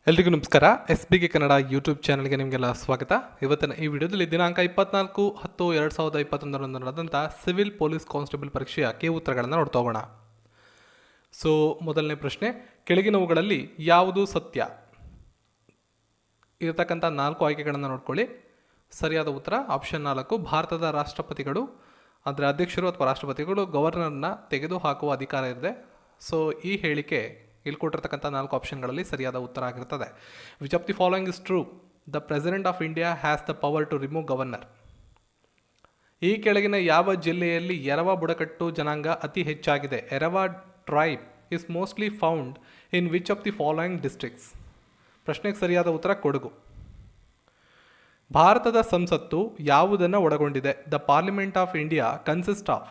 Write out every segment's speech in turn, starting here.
ಎಲ್ರಿಗೂ ನಮಸ್ಕಾರ. SBK Kannada YouTube ಚಾನಲ್ಗೆ ನಿಮಗೆಲ್ಲ ಸ್ವಾಗತ. ಇವತ್ತಿನ ಈ ವಿಡಿಯೋದಲ್ಲಿ ದಿನಾಂಕ 24/10/2021 ನಡೆದಂಥ ಸಿವಿಲ್ ಪೊಲೀಸ್ ಕಾನ್ಸ್ಟೇಬಲ್ ಪರೀಕ್ಷೆಯ ಉತ್ತರಗಳನ್ನು ನೋಡ್ತಾ ಹೋಗೋಣ. ಸೊ ಮೊದಲನೇ ಪ್ರಶ್ನೆ, ಕೆಳಗಿನವುಗಳಲ್ಲಿ ಯಾವುದು ಸತ್ಯ? ಇರತಕ್ಕಂಥ 4 ಆಯ್ಕೆಗಳನ್ನು ನೋಡ್ಕೊಳ್ಳಿ. ಸರಿಯಾದ ಉತ್ತರ ಆಪ್ಷನ್ 4, ಭಾರತದ ರಾಷ್ಟ್ರಪತಿಗಳು ಅಂದರೆ ಅಧ್ಯಕ್ಷರು ಅಥವಾ ರಾಷ್ಟ್ರಪತಿಗಳು ಗವರ್ನರ್ನ ತೆಗೆದುಹಾಕುವ ಅಧಿಕಾರ ಇದೆ. ಸೊ ಈ ಹೇಳಿಕೆ ಇಲ್ಲಿ ಕೊಟ್ಟಿರ್ತಕ್ಕಂಥ 4 ಆಪ್ಷನ್ಗಳಲ್ಲಿ ಸರಿಯಾದ ಉತ್ತರ ಆಗಿರ್ತದೆ. Which of the following is true? The president of India has the power to remove governor. ಈ ಕೆಳಗಿನ ಯಾವ ಜಿಲ್ಲೆಯಲ್ಲಿ ಎರವ ಬುಡಕಟ್ಟು ಜನಾಂಗ ಅತಿ ಹೆಚ್ಚಾಗಿದೆ? Erava tribe is mostly found in which of the following districts? ಪ್ರಶ್ನೆಗೆ ಸರಿಯಾದ ಉತ್ತರ ಕೊಡಗು. ಭಾರತದ ಸಂಸತ್ತು ಯಾವುದನ್ನು ಒಳಗೊಂಡಿದೆ? The parliament of India consist of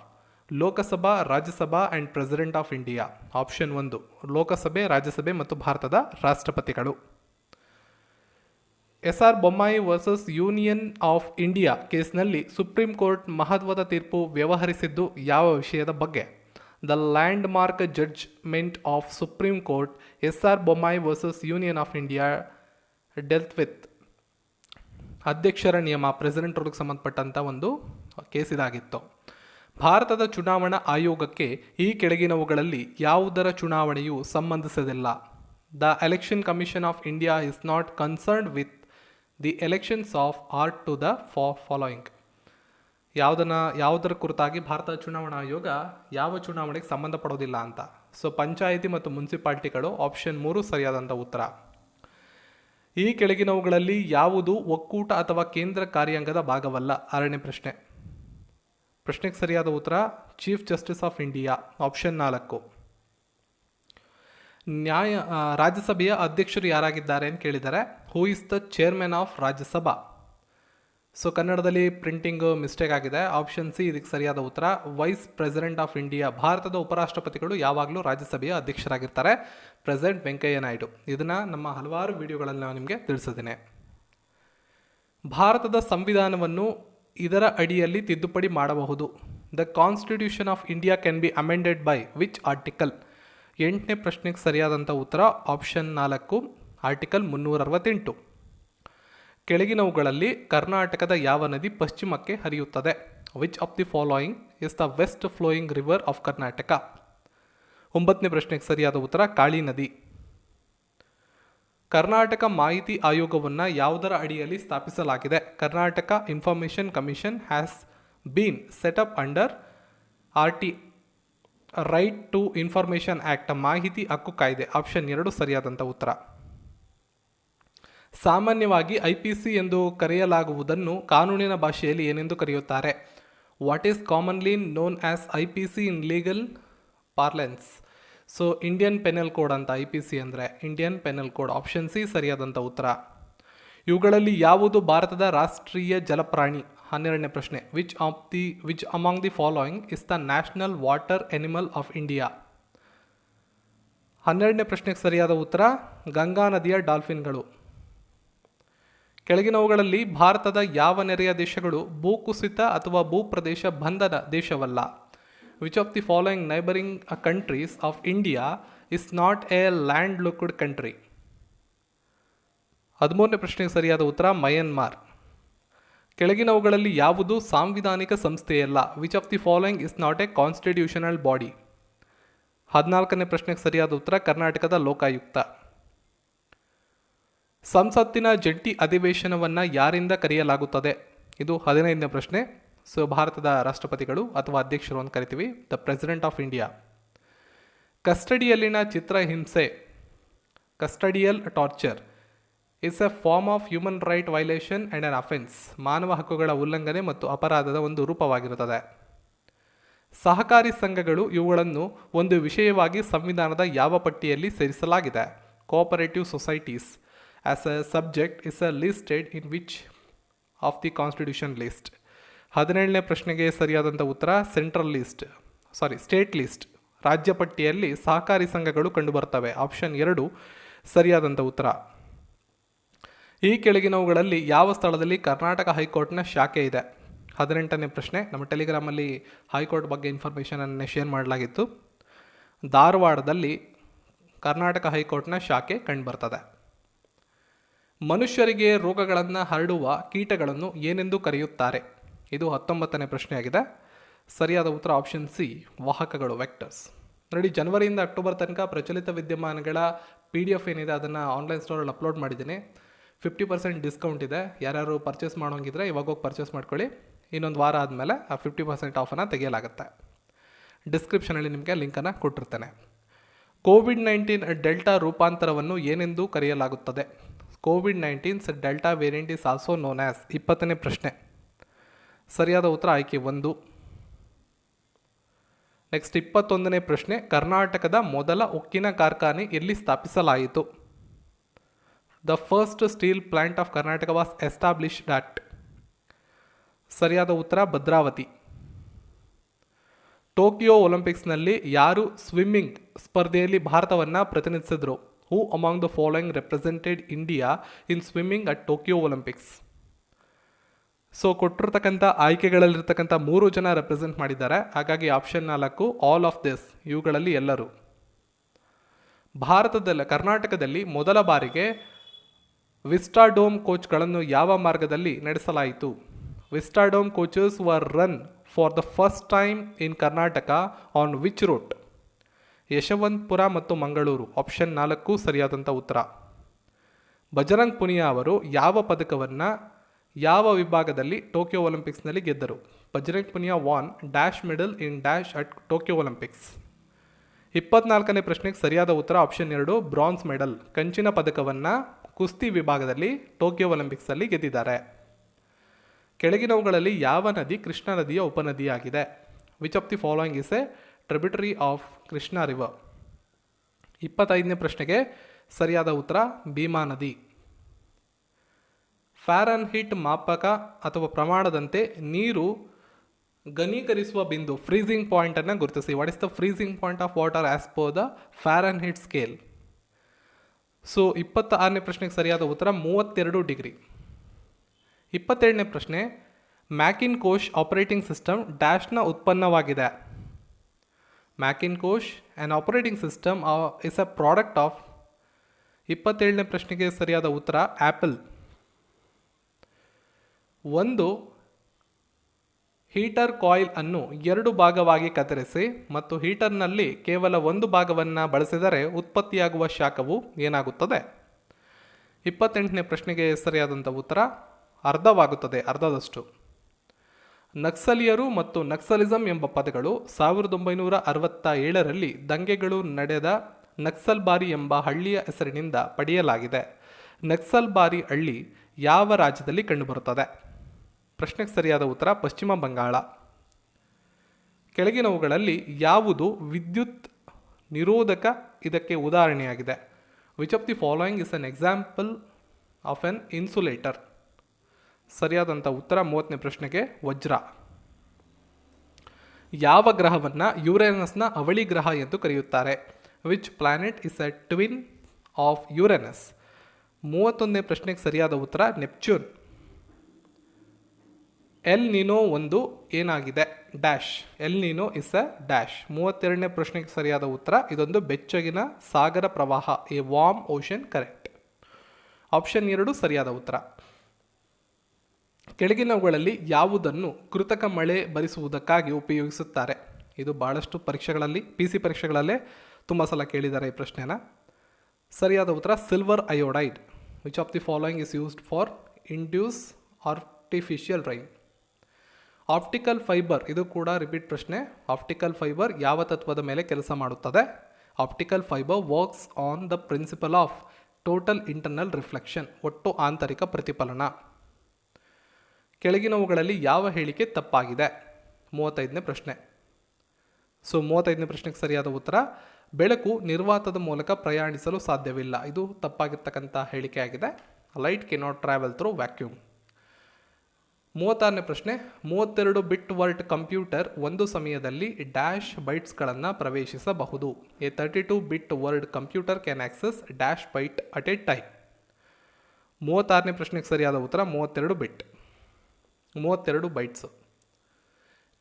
Lok Sabha, Rajya Sabha and president of India. Option 1 Lok Sabha, Rajya Sabha ಮತ್ತು ಭಾರತದ ರಾಷ್ಟ್ರಪತಿಗಳು. SR Bommai versus union of India ಕೇಸ್ನಲ್ಲಿ ಸುಪ್ರೀಂ ಕೋರ್ಟ್ ಮಹತ್ವದ ತೀರ್ಪು ವ್ಯವಹರಿಸಿದ್ದು ಯಾವ ವಿಷಯದ ಬಗ್ಗೆ? The landmark judgement of supreme court SR Bommai versus union of India dealt with ಅಧ್ಯಕ್ಷರ ನಿಯಮ, ಪ್ರೆಸಿಡೆಂಟ್ ರೂಲ್ಗೆ ಸಂಬಂಧಪಟ್ಟಂಥ ಒಂದು ಕೇಸ್ ಇದಾಗಿತ್ತು. ಭಾರತದ ಚುನಾವಣಾ ಆಯೋಗಕ್ಕೆ ಈ ಕೆಳಗಿನವುಗಳಲ್ಲಿ ಯಾವುದರ ಚುನಾವಣೆಯು ಸಂಬಂಧಿಸದಿಲ್ಲ? The election commission of India is not concerned with the elections of art to the following. ಯಾವುದರ ಕುರಿತಾಗಿ ಭಾರತದ ಚುನಾವಣಾ ಆಯೋಗ ಯಾವ ಚುನಾವಣೆಗೆ ಸಂಬಂಧಪಡೋದಿಲ್ಲ ಅಂತ? ಸೊ ಪಂಚಾಯಿತಿ ಮತ್ತು ಮುನ್ಸಿಪಾಲ್ಟಿಗಳು. ಆಪ್ಷನ್ 3 ಸರಿಯಾದಂಥ ಉತ್ತರ. ಈ ಕೆಳಗಿನವುಗಳಲ್ಲಿ ಯಾವುದು ಒಕ್ಕೂಟ ಅಥವಾ ಕೇಂದ್ರ ಕಾರ್ಯಾಂಗದ ಭಾಗವಲ್ಲ? 6ನೇ ಪ್ರಶ್ನೆ. ಪ್ರಶ್ನೆಗೆ ಸರಿಯಾದ ಉತ್ತರ chief justice of India. Option 4. ರಾಜ್ಯಸಭೆಯ ಅಧ್ಯಕ್ಷರು ಯಾರಾಗಿದ್ದಾರೆ ಅಂತ ಕೇಳಿದ್ದಾರೆ. Who is the chairman of Rajya Sabha? So ಕನ್ನಡದಲ್ಲಿ ಪ್ರಿಂಟಿಂಗ್ ಮಿಸ್ಟೇಕ್ ಆಗಿದೆ. ಆಪ್ಷನ್ ಸಿ ಇದಕ್ಕೆ ಸರಿಯಾದ ಉತ್ತರ ವೈಸ್ ಪ್ರೆಸಿಡೆಂಟ್ ಆಫ್ ಇಂಡಿಯಾ. ಭಾರತದ ಉಪರಾಷ್ಟ್ರಪತಿಗಳು ಯಾವಾಗಲೂ ರಾಜ್ಯಸಭೆಯ ಅಧ್ಯಕ್ಷರಾಗಿರ್ತಾರೆ, ಪ್ರೆಸಿಡೆಂಟ್ ವೆಂಕಯ್ಯ ನಾಯ್ಡು. ಇದನ್ನು ನಮ್ಮ ಹಲವಾರು ವಿಡಿಯೋಗಳಲ್ಲಿ ನಾನು ನಿಮಗೆ ತಿಳಿಸಿದ್ದೇನೆ. ಭಾರತದ ಸಂವಿಧಾನವನ್ನು ಇದರ ಅಡಿಯಲ್ಲಿ ತಿದ್ದುಪಡಿ ಮಾಡಬಹುದು. The constitution of India can be amended by which article? 8ನೇ ಪ್ರಶ್ನೆಗೆ ಸರಿಯಾದಂಥ ಉತ್ತರ ಆಪ್ಷನ್ 4 ಆರ್ಟಿಕಲ್ 368. ಕೆಳಗಿನವುಗಳಲ್ಲಿ ಕರ್ನಾಟಕದ ಯಾವ ನದಿ ಪಶ್ಚಿಮಕ್ಕೆ ಹರಿಯುತ್ತದೆ? Which of the following is the west flowing river of Karnataka? 9ನೇ ಪ್ರಶ್ನೆಗೆ ಸರಿಯಾದ ಉತ್ತರ ಕಾಳಿ ನದಿ. ಕರ್ನಾಟಕ ಮಾಹಿತಿ ಆಯೋಗವನ್ನು ಯಾವುದರ ಅಡಿಯಲ್ಲಿ ಸ್ಥಾಪಿಸಲಾಗಿದೆ? Karnataka information commission has been set up under right to information act, ಮಾಹಿತಿ ಹಕ್ಕು ಕಾಯ್ದೆ. ಆಪ್ಷನ್ 2 ಸರಿಯಾದಂಥ ಉತ್ತರ. ಸಾಮಾನ್ಯವಾಗಿ IPC ಎಂದು ಕರೆಯಲಾಗುವುದನ್ನು ಕಾನೂನಿನ ಭಾಷೆಯಲ್ಲಿ ಏನೆಂದು ಕರೆಯುತ್ತಾರೆ? What is commonly known as IPC in legal parlance? So Indian penal code ಅಂತ IPC ಅಂದರೆ Indian penal code. Option C ಸರಿಯಾದಂಥ ಉತ್ತರ. ಇವುಗಳಲ್ಲಿ ಯಾವುದು ಭಾರತದ ರಾಷ್ಟ್ರೀಯ ಜಲಪ್ರಾಣಿ? 12ನೇ ಪ್ರಶ್ನೆ. Which among the following is the national water animal of India? 12ನೇ ಪ್ರಶ್ನೆಗೆ ಸರಿಯಾದ ಉತ್ತರ ಗಂಗಾ ನದಿಯ ಡಾಲ್ಫಿನ್ಗಳು. ಕೆಳಗಿನವುಗಳಲ್ಲಿ ಭಾರತದ ಯಾವ ನೆರೆಯ ದೇಶಗಳು ಭೂಕುಸಿತ ಅಥವಾ ಭೂಪ್ರದೇಶ ಬಂಧನ ದೇಶವಲ್ಲ? Which of the following neighbouring countries of India is not a landlocked country? 13ನೇ ಪ್ರಶ್ನೆಗೆ ಸರಿಯಾದ ಉತ್ತರ ಮಯನ್ಮಾರ್. ಕೆಳಗಿನವುಗಳಲ್ಲಿ ಯಾವುದು ಸಾಂವಿಧಾನಿಕ ಸಂಸ್ಥೆಯಲ್ಲ? Which of the following is not a constitutional body? 14ನೇ ಪ್ರಶ್ನೆಗೆ ಸರಿಯಾದ ಉತ್ತರ ಕರ್ನಾಟಕದ ಲೋಕಾಯುಕ್ತ. ಸಂಸತ್ತಿನ ಜಂಟಿ ಅಧಿವೇಶನವನ್ನು ಯಾರಿಂದ ಕರೆಯಲಾಗುತ್ತದೆ? ಇದು 15ನೇ ಪ್ರಶ್ನೆ. ಸೊ ಭಾರತದ ರಾಷ್ಟ್ರಪತಿಗಳು ಅಥವಾ ಅಧ್ಯಕ್ಷರು ಅಂತ ಕರಿತೀವಿ, ದ ಪ್ರೆಸಿಡೆಂಟ್ ಆಫ್ ಇಂಡಿಯಾ. ಕಸ್ಟಡಿಯಲ್ಲಿನ ಚಿತ್ರಹಿಂಸೆ, custodial torture is a form of human right violation and an offence. ಮಾನವ ಹಕ್ಕುಗಳ ಉಲ್ಲಂಘನೆ ಮತ್ತು ಅಪರಾಧದ ಒಂದು ರೂಪವಾಗಿರುತ್ತದೆ. ಸಹಕಾರಿ ಸಂಘಗಳು ಇವುಗಳನ್ನು ಒಂದು ವಿಷಯವಾಗಿ ಸಂವಿಧಾನದ ಯಾವ ಪಟ್ಟಿಯಲ್ಲಿ ಸೇರಿಸಲಾಗಿದೆ? Cooperative societies as a subject is a listed in which of the constitution list? 17ನೇ ಪ್ರಶ್ನೆಗೆ ಸರಿಯಾದಂಥ ಉತ್ತರ ಸ್ಟೇಟ್ ಲಿಸ್ಟ್. ರಾಜ್ಯ ಪಟ್ಟಿಯಲ್ಲಿ ಸಹಕಾರಿ ಸಂಘಗಳು ಕಂಡುಬರ್ತವೆ. ಆಪ್ಷನ್ 2 ಸರಿಯಾದಂಥ ಉತ್ತರ. ಈ ಕೆಳಗಿನವುಗಳಲ್ಲಿ ಯಾವ ಸ್ಥಳದಲ್ಲಿ ಕರ್ನಾಟಕ ಹೈಕೋರ್ಟ್ನ ಶಾಖೆ ಇದೆ? 18ನೇ ಪ್ರಶ್ನೆ. ನಮ್ಮ ಟೆಲಿಗ್ರಾಮಲ್ಲಿ ಹೈಕೋರ್ಟ್ ಬಗ್ಗೆ ಇನ್ಫಾರ್ಮೇಷನನ್ನು ಶೇರ್ ಮಾಡಲಾಗಿತ್ತು. ಧಾರವಾಡದಲ್ಲಿ ಕರ್ನಾಟಕ ಹೈಕೋರ್ಟ್ನ ಶಾಖೆ ಕಂಡುಬರ್ತದೆ. ಮನುಷ್ಯರಿಗೆ ರೋಗಗಳನ್ನು ಹರಡುವ ಕೀಟಗಳನ್ನು ಏನೆಂದು ಕರೆಯುತ್ತಾರೆ? ಇದು 19ನೇ ಪ್ರಶ್ನೆಯಾಗಿದೆ. ಸರಿಯಾದ ಉತ್ತರ ಆಪ್ಷನ್ ಸಿ, ವಾಹಕಗಳು, ವೆಕ್ಟರ್ಸ್. ನೋಡಿ, ಜನವರಿಯಿಂದ ಅಕ್ಟೋಬರ್ ತನಕ ಪ್ರಚಲಿತ ವಿದ್ಯಮಾನಗಳ PDF ಏನಿದೆ ಅದನ್ನು ಆನ್ಲೈನ್ ಸ್ಟೋರಲ್ಲಿ ಅಪ್ಲೋಡ್ ಮಾಡಿದ್ದೀನಿ. 50% ಡಿಸ್ಕೌಂಟ್ ಇದೆ. ಯಾರ್ಯಾರು ಪರ್ಚೇಸ್ ಮಾಡೋಂಗಿದ್ರೆ ಇವಾಗ ಹೋಗಿ ಪರ್ಚೇಸ್ ಮಾಡ್ಕೊಳ್ಳಿ. ಇನ್ನೊಂದು ವಾರ ಆದಮೇಲೆ ಆ 50% ಆಫನ್ನು ತೆಗೆಯಲಾಗುತ್ತೆ. ಡಿಸ್ಕ್ರಿಪ್ಷನಲ್ಲಿ ನಿಮಗೆ ಲಿಂಕನ್ನು ಕೊಟ್ಟಿರ್ತೇನೆ. ಕೋವಿಡ್-19 ಡೆಲ್ಟಾ ರೂಪಾಂತರವನ್ನು ಏನೆಂದು ಕರೆಯಲಾಗುತ್ತದೆ? ಕೋವಿಡ್-19 delta variant is also known as. 20ನೇ ಪ್ರಶ್ನೆ. ಸರಿಯಾದ ಉತ್ತರ ಆಯ್ಕೆ 1. ನೆಕ್ಸ್ಟ್ 21ನೇ ಪ್ರಶ್ನೆ. ಕರ್ನಾಟಕದ ಮೊದಲ ಉಕ್ಕಿನ ಕಾರ್ಖಾನೆ ಎಲ್ಲಿ ಸ್ಥಾಪಿಸಲಾಯಿತು? The first steel plant of Karnataka was established at. ಸರಿಯಾದ ಉತ್ತರ ಭದ್ರಾವತಿ. ಟೋಕಿಯೋ ಒಲಿಂಪಿಕ್ಸ್ನಲ್ಲಿ ಯಾರು ಸ್ವಿಮ್ಮಿಂಗ್ ಸ್ಪರ್ಧೆಯಲ್ಲಿ ಭಾರತವನ್ನು ಪ್ರತಿನಿಧಿಸಿದ್ರು? Who among the following represented India in swimming at Tokyo Olympics? So ಕೊಟ್ಟಿರ್ತಕ್ಕಂಥ ಆಯ್ಕೆಗಳಲ್ಲಿರ್ತಕ್ಕಂಥ 3 ಜನ ರೆಪ್ರೆಸೆಂಟ್ ಮಾಡಿದ್ದಾರೆ. ಹಾಗಾಗಿ ಆಪ್ಷನ್ 4 ಆಲ್ ಆಫ್ ದಿಸ್, ಇವುಗಳಲ್ಲಿ ಎಲ್ಲರೂ. ಕರ್ನಾಟಕದಲ್ಲಿ ಮೊದಲ ಬಾರಿಗೆ ವಿಸ್ಟಾಡೋಮ್ ಕೋಚ್ಗಳನ್ನು ಯಾವ ಮಾರ್ಗದಲ್ಲಿ ನಡೆಸಲಾಯಿತು? Vistadome coaches were run for the first time in Karnataka on which route? Yeshwantpur ಮತ್ತು ಮಂಗಳೂರು. ಆಪ್ಷನ್ 4 ಸರಿಯಾದಂಥ ಉತ್ತರ. ಬಜರಂಗ್ ಪುನಿಯಾ ಅವರು ಯಾವ ಪದಕವನ್ನು ಯಾವ ವಿಭಾಗದಲ್ಲಿ ಟೋಕಿಯೋ ಒಲಿಂಪಿಕ್ಸ್ನಲ್ಲಿ ಗೆದ್ದರು? Bajrang Punia won dash medal in dash at Tokyo Olympics. 24ನೇ ಪ್ರಶ್ನೆಗೆ ಸರಿಯಾದ ಉತ್ತರ ಆಪ್ಷನ್ 2 ಬ್ರಾನ್ಸ್ ಮೆಡಲ್. ಕಂಚಿನ ಪದಕವನ್ನು ಕುಸ್ತಿ ವಿಭಾಗದಲ್ಲಿ ಟೋಕಿಯೋ ಒಲಿಂಪಿಕ್ಸಲ್ಲಿ ಗೆದ್ದಿದ್ದಾರೆ. ಕೆಳಗಿನವುಗಳಲ್ಲಿ ಯಾವ ನದಿ ಕೃಷ್ಣಾ ನದಿಯ ಉಪನದಿಯಾಗಿದೆ? Which of the following is a tributary of Krishna river? 25ನೇ ಪ್ರಶ್ನೆಗೆ ಸರಿಯಾದ ಉತ್ತರ ಭೀಮಾ ನದಿ. ಫ್ಯಾರನ್ಹೀಟ್ ಮಾಪಕ ಅಥವಾ ಪ್ರಮಾಣದಂತೆ ನೀರು ಘನೀಕರಿಸುವ ಬಿಂದು ಫ್ರೀಸಿಂಗ್ ಪಾಯಿಂಟನ್ನು ಗುರುತಿಸಿ. What is the freezing point of water as per the Fahrenheit scale? So 26ನೇ ಪ್ರಶ್ನೆಗೆ ಸರಿಯಾದ ಉತ್ತರ 32 ಡಿಗ್ರಿ. 27ನೇ ಪ್ರಶ್ನೆ. ಮ್ಯಾಕಿನ್ಟೋಶ್ ಆಪರೇಟಿಂಗ್ ಸಿಸ್ಟಮ್ ಡ್ಯಾಶ್ನ ಉತ್ಪನ್ನವಾಗಿದೆ. Macintosh an operating system is a product of. 27ನೇ ಪ್ರಶ್ನೆಗೆ ಸರಿಯಾದ ಉತ್ತರ ಆ್ಯಪಲ್. ಒಂದು ಹೀಟರ್ ಕಾಯಿಲ್ ಅನ್ನು 2 ಭಾಗವಾಗಿ ಕತ್ತರಿಸಿ ಮತ್ತು ಹೀಟರ್ನಲ್ಲಿ ಕೇವಲ 1 ಭಾಗವನ್ನು ಬಳಸಿದರೆ ಉತ್ಪತ್ತಿಯಾಗುವ ಶಾಖವು ಏನಾಗುತ್ತದೆ? 28ನೇ ಪ್ರಶ್ನೆಗೆ ಸರಿಯಾದಂಥ ಉತ್ತರ ಅರ್ಧವಾಗುತ್ತದೆ, ಅರ್ಧದಷ್ಟು. ನಕ್ಸಲೀಯರು ಮತ್ತು ನಕ್ಸಲಿಸಂ ಎಂಬ ಪದಗಳು 1967ರಲ್ಲಿ ದಂಗೆಗಳು ನಡೆದ ನಕ್ಸಲ್ಬಾರಿ ಎಂಬ ಹಳ್ಳಿಯ ಹೆಸರಿನಿಂದ ಪಡೆಯಲಾಗಿದೆ. ನಕ್ಸಲ್ಬಾರಿ ಹಳ್ಳಿ ಯಾವ ರಾಜ್ಯದಲ್ಲಿ ಕಂಡುಬರುತ್ತದೆ? ಪ್ರಶ್ನೆಗೆ ಸರಿಯಾದ ಉತ್ತರ ಪಶ್ಚಿಮ ಬಂಗಾಳ. ಕೆಳಗಿನವುಗಳಲ್ಲಿ ಯಾವುದು ವಿದ್ಯುತ್ ನಿರೋಧಕ ಇದಕ್ಕೆ ಉದಾಹರಣೆಯಾಗಿದೆ? Which of the following is an example of N insulator? ಸರಿಯಾದಂಥ ಉತ್ತರ 30ನೇ ಪ್ರಶ್ನೆಗೆ ವಜ್ರ. ಯಾವ ಗ್ರಹವನ್ನು ಯುರೇನಸ್ನ ಅವಳಿ ಗ್ರಹ ಎಂದು ಕರೆಯುತ್ತಾರೆ? Which planet is a twin of Uranus? 31ನೇ ಪ್ರಶ್ನೆಗೆ ಸರಿಯಾದ ಉತ್ತರ ನೆಪ್ಚೂನ್. ಎಲ್ ನಿನೋ ಒಂದು ಏನಾಗಿದೆ? Dash. El Nino is a dash. 32ನೇ ಪ್ರಶ್ನೆಗೆ ಸರಿಯಾದ ಉತ್ತರ ಇದೊಂದು ಬೆಚ್ಚಗಿನ ಸಾಗರ ಪ್ರವಾಹ, a warm ocean current. Option 2 ಸರಿಯಾದ ಉತ್ತರ. ಕೆಳಗಿನವುಗಳಲ್ಲಿ ಯಾವುದನ್ನು ಕೃತಕ ಮಳೆ ಬರಿಸುವುದಕ್ಕಾಗಿ ಉಪಯೋಗಿಸುತ್ತಾರೆ? ಇದು ಭಾಳಷ್ಟು ಪರೀಕ್ಷೆಗಳಲ್ಲಿ PC ಪರೀಕ್ಷೆಗಳಲ್ಲೇ ತುಂಬ ಸಲ ಕೇಳಿದ್ದಾರೆ ಈ ಪ್ರಶ್ನೆನ. ಸರಿಯಾದ ಉತ್ತರ silver iodide. Which of the following is used for induce artificial rain? Optical fibre, ಇದು ಕೂಡ ರಿಪೀಟ್ ಪ್ರಶ್ನೆ. ಆಪ್ಟಿಕಲ್ ಫೈಬರ್ ಯಾವ ತತ್ವದ ಮೇಲೆ ಕೆಲಸ ಮಾಡುತ್ತದೆ? Optical fibre works on the principle of total internal reflection, ಒಟ್ಟು ಆಂತರಿಕ ಪ್ರತಿಫಲನ. ಕೆಳಗಿನವುಗಳಲ್ಲಿ ಯಾವ ಹೇಳಿಕೆ ತಪ್ಪಾಗಿದೆ? 35ನೇ ಪ್ರಶ್ನೆ. ಸೊ 35ನೇ ಪ್ರಶ್ನೆಗೆ ಸರಿಯಾದ ಉತ್ತರ ಬೆಳಕು ನಿರ್ವಾತದ ಮೂಲಕ ಪ್ರಯಾಣಿಸಲು ಸಾಧ್ಯವಿಲ್ಲ. ಇದು ತಪ್ಪಾಗಿರ್ತಕ್ಕಂಥ ಹೇಳಿಕೆಯಾಗಿದೆ. Light cannot travel through vacuum. 36ನೇ ಪ್ರಶ್ನೆ. 32 ಬಿಟ್ ವರ್ಡ್ ಕಂಪ್ಯೂಟರ್ ಒಂದು ಸಮಯದಲ್ಲಿ ಡ್ಯಾಶ್ ಬೈಟ್ಸ್ಗಳನ್ನು ಪ್ರವೇಶಿಸಬಹುದು. A 32 bit word computer can access dash byte at a time. 36ನೇ ಪ್ರಶ್ನೆಗೆ ಸರಿಯಾದ ಉತ್ತರ 32 ಬಿಟ್, 32 ಬೈಟ್ಸ್.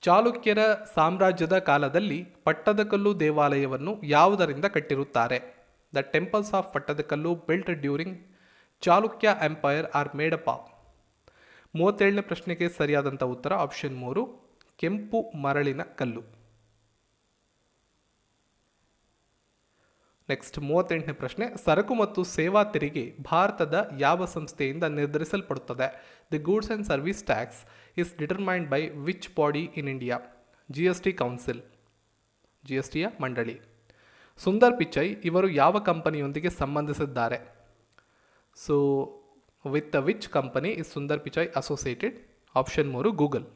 ಚಾಲುಕ್ಯರ ಸಾಮ್ರಾಜ್ಯದ ಕಾಲದಲ್ಲಿ ಪಟ್ಟದಕಲ್ಲು ದೇವಾಲಯವನ್ನು ಯಾವುದರಿಂದ ಕಟ್ಟಿರುತ್ತಾರೆ? The temples of Pattadakal built during Chalukya empire are made up of. 37ನೇ ಪ್ರಶ್ನೆಗೆ ಸರಿಯಾದಂಥ ಉತ್ತರ ಆಪ್ಷನ್ 3 ಕೆಂಪು ಮರಳಿನ ಕಲ್ಲು. ನೆಕ್ಸ್ಟ್ 38ನೇ ಪ್ರಶ್ನೆ, ಸರಕು ಮತ್ತು ಸೇವಾ ತೆರಿಗೆ ಭಾರತದ ಯಾವ ಸಂಸ್ಥೆಯಿಂದ ನಿರ್ಧರಿಸಲ್ಪಡುತ್ತದೆ? The goods and service tax is determined by which body in India? GST council, GSTಯ ಮಂಡಳಿ. ಸುಂದರ್ ಪಿಚೈ ಇವರು ಯಾವ ಕಂಪನಿಯೊಂದಿಗೆ ಸಂಬಂಧಿಸಿದ್ದಾರೆ? So with which company is Sundar Pichai associated? Option 3 Google.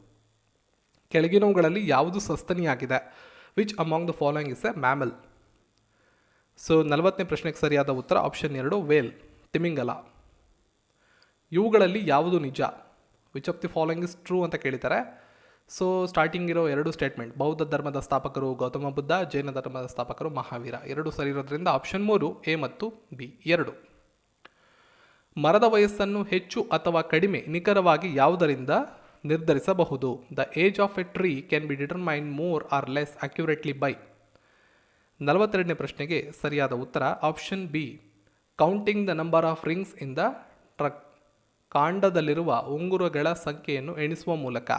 ಕೆಳಗಿನವುಗಳಲ್ಲಿ ಯಾವುದು ಸಸ್ತನಿಯಾಗಿದೆ? Which among the following is a mammal? So 40ನೇ ಪ್ರಶ್ನೆಗೆ ಸರಿಯಾದ ಉತ್ತರ ಆಪ್ಷನ್ 2 ವೇಲ್, ತಿಮಿಂಗಲ. ಇವುಗಳಲ್ಲಿ ಯಾವುದು ನಿಜ? Which of the following is true ಅಂತ ಕೇಳಿದ್ದಾರೆ. ಸೊ ಸ್ಟಾರ್ಟಿಂಗ್ ಇರೋ 2 ಸ್ಟೇಟ್ಮೆಂಟ್, ಬೌದ್ಧ ಧರ್ಮದ ಸ್ಥಾಪಕರು ಗೌತಮ ಬುದ್ಧ, ಜೈನ ಧರ್ಮದ ಸ್ಥಾಪಕರು ಮಹಾವೀರ, 2 ಸರಿ ಇರೋದ್ರಿಂದ ಆಪ್ಷನ್ 3 ಎ ಮತ್ತು ಬಿ 2. ಮರದ ವಯಸ್ಸನ್ನು ಹೆಚ್ಚು ಅಥವಾ ಕಡಿಮೆ ನಿಖರವಾಗಿ ಯಾವುದರಿಂದ ನಿರ್ಧರಿಸಬಹುದು? The age of a tree can be determine more or less accurately by. 42ನೇ ಪ್ರಶ್ನೆಗೆ ಸರಿಯಾದ ಉತ್ತರ option B counting the number of rings in the truck. ಕಾಂಡದಲ್ಲಿರುವ ಉಂಗುರಗಳ ಸಂಖ್ಯೆಯನ್ನು ಎಣಿಸುವ ಮೂಲಕ.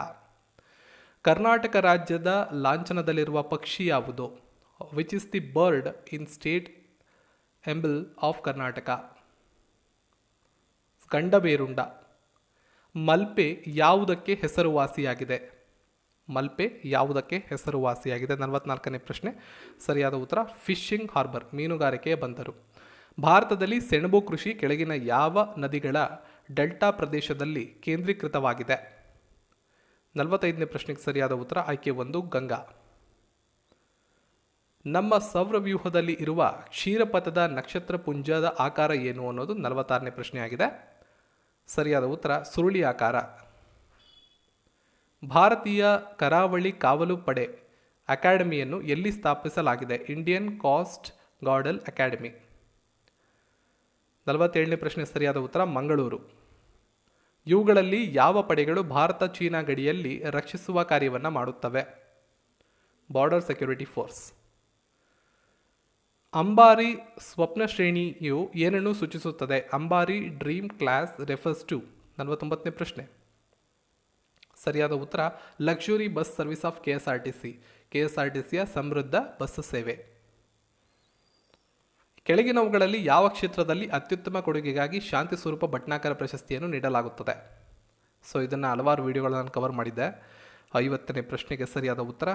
ಕರ್ನಾಟಕ ರಾಜ್ಯದ ಲಾಂಛನದಲ್ಲಿರುವ ಪಕ್ಷಿ ಯಾವುದು? Which is the bird in state emblem of Karnataka? Gandaberunda. Malpe ಯಾವುದಕ್ಕೆ ಹೆಸರುವಾಸಿಯಾಗಿದೆ? ಮಲ್ಪೆ ಯಾವುದಕ್ಕೆ ಹೆಸರುವಾಸಿಯಾಗಿದೆ? 44ನೇ ಪ್ರಶ್ನೆ ಸರಿಯಾದ ಉತ್ತರ ಫಿಶಿಂಗ್ ಹಾರ್ಬರ್, ಮೀನುಗಾರಿಕೆಯ ಬಂದರು. ಭಾರತದಲ್ಲಿ ಸೆಣಬು ಕೃಷಿ ಕೆಳಗಿನ ಯಾವ ನದಿಗಳ ಡೆಲ್ಟಾ ಪ್ರದೇಶದಲ್ಲಿ ಕೇಂದ್ರೀಕೃತವಾಗಿದೆ? 45ನೇ ಪ್ರಶ್ನೆಗೆ ಸರಿಯಾದ ಉತ್ತರ ಆಯ್ಕೆ 1 ಗಂಗಾ. ನಮ್ಮ ಸೌರವ್ಯೂಹದಲ್ಲಿ ಇರುವ ಕ್ಷೀರಪಥದ ನಕ್ಷತ್ರ ಪುಂಜದ ಆಕಾರ ಏನು ಅನ್ನೋದು 46ನೇ ಪ್ರಶ್ನೆಯಾಗಿದೆ. ಸರಿಯಾದ ಉತ್ತರ ಸುರುಳಿ ಆಕಾರ. ಭಾರತೀಯ ಕರಾವಳಿ ಕಾವಲು ಪಡೆ ಅಕಾಡೆಮಿಯನ್ನು ಎಲ್ಲಿ ಸ್ಥಾಪಿಸಲಾಗಿದೆ? Indian coast guard academy. 47ನೇ ಪ್ರಶ್ನೆ ಸರಿಯಾದ ಉತ್ತರ ಮಂಗಳೂರು. ಇವುಗಳಲ್ಲಿ ಯಾವ ಪಡೆಗಳು ಭಾರತ ಚೀನಾ ಗಡಿಯಲ್ಲಿ ರಕ್ಷಿಸುವ ಕಾರ್ಯವನ್ನು ಮಾಡುತ್ತವೆ? Border security force. ಅಂಬಾರಿ ಸ್ವಪ್ನ ಶ್ರೇಣಿಯು ಏನನ್ನು ಸೂಚಿಸುತ್ತದೆ? ಅಂಬಾರಿ ಡ್ರೀಮ್ ಕ್ಲಾಸ್ ರೆಫರ್ಸ್ ಟು. 49ನೇ ಪ್ರಶ್ನೆ ಸರಿಯಾದ ಉತ್ತರ luxury bus service of KSRTC, KSRTCಯ ಸಮೃದ್ಧ ಬಸ್ ಸೇವೆ. ಕೆಳಗಿನವುಗಳಲ್ಲಿ ಯಾವ ಕ್ಷೇತ್ರದಲ್ಲಿ ಅತ್ಯುತ್ತಮ ಕೊಡುಗೆಗಾಗಿ ಶಾಂತಿ ಸ್ವರೂಪ ಭಟ್ನಾಗರ ಪ್ರಶಸ್ತಿಯನ್ನು ನೀಡಲಾಗುತ್ತದೆ? ಸೊ ಇದನ್ನು ಹಲವಾರು ವಿಡಿಯೋಗಳನ್ನು ಕವರ್ ಮಾಡಿದ್ದೆ. 50ನೇ ಪ್ರಶ್ನೆಗೆ ಸರಿಯಾದ ಉತ್ತರ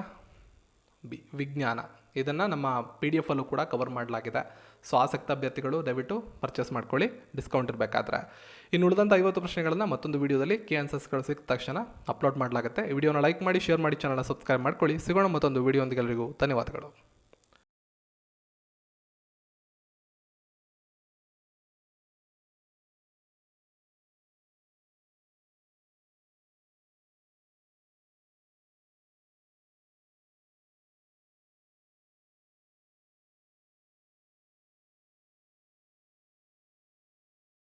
ಬಿ ವಿಜ್ಞಾನ. ಇದನ್ನು ನಮ್ಮ PDF ಅಲ್ಲೂ ಕೂಡ ಕವರ್ ಮಾಡಲಾಗಿದೆ. ಸೊ ಆಸಕ್ತ ಅಭ್ಯರ್ಥಿಗಳು ದಯವಿಟ್ಟು ಪರ್ಚೇಸ್ ಮಾಡ್ಕೊಳ್ಳಿ, ಡಿಸ್ಕೌಂಟ್ ಇರಬೇಕಾದ್ರೆ. ಇನ್ನು ಉಳಿದಂಥ 50 ಪ್ರಶ್ನೆಗಳನ್ನು ಮತ್ತೊಂದು ವಿಡಿಯೋದಲ್ಲಿ ಆನ್ಸರ್ಸ್ಗಳು ಸಿಕ್ಕ ತಕ್ಷಣ ಅಪ್ಲೋಡ್ ಮಾಡಲಾಗುತ್ತೆ. ಈ ವಿಡಿಯೋನ ಲೈಕ್ ಮಾಡಿ, ಶೇರ್ ಮಾಡಿ, ಚಾನಲ್ನ ಸಬ್ಸ್ಕ್ರೈಬ್ ಮಾಡ್ಕೊಳ್ಳಿ. ಸಿಗೋಣ ಮತ್ತೊಂದು ವಿಡಿಯೋ ಒಂದಿಗೆ. ಎಲ್ಲರಿಗೂ ಧನ್ಯವಾದಗಳು.